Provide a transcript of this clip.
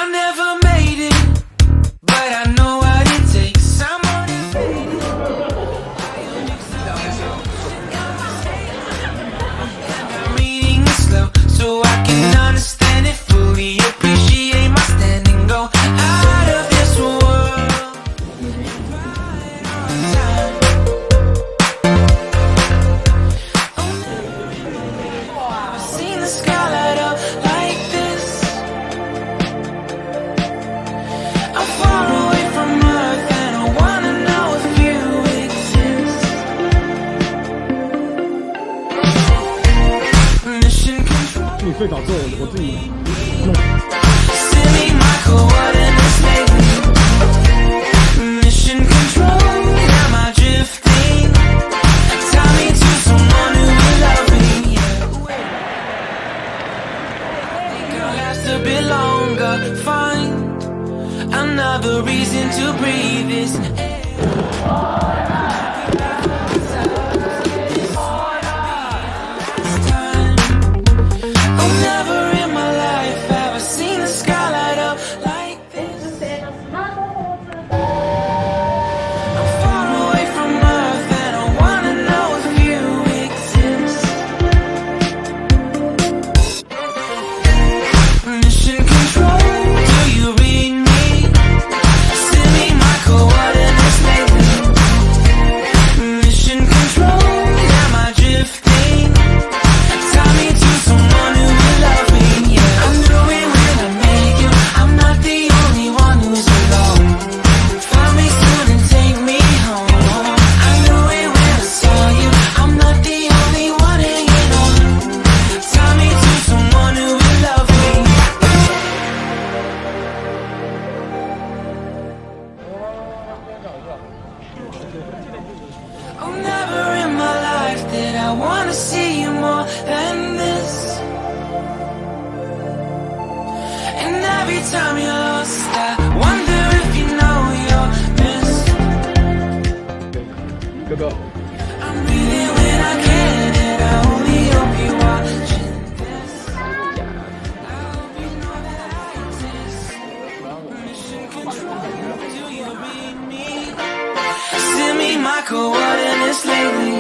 I never made it, but I know what it takes. I'm motivated. I'm reading it slow so I can understand it fully. Appreciate my standing, go out of this world. I've seen the sky light up like this. I'm far away from Earth and I wanna know if you exist. Mission control. 你睡着之后，我自己弄。 Send me my coordinates lately. Mission control. Am I drifting? Tie me to someone who will love me. Yeah. Think I'll last a bit longer. Find another reason to breathe this air. Oh, never in my life have I seen the sky light up like this. I'm far away from Earth and I wanna know if you exist. Mission control, do you read me? Send me my coordinates lately. Mission control, am I drifting? Tie me to someone who will love me, yeah. I knew it when I met you. I'm not the only one who's alone. Find me soon and take me home. I knew it when I saw you. I'm not the only one hanging on. Tie me to someone who will love me. Oh, never in my life did I wanna see you more than this. And every time you're lost, I wonder if you know you're missed. 哥哥， I'm breathing when I can, and I only hope you're watching this. I hope you know that I exist. Mission control, do you read me? Send me my coordinates lately.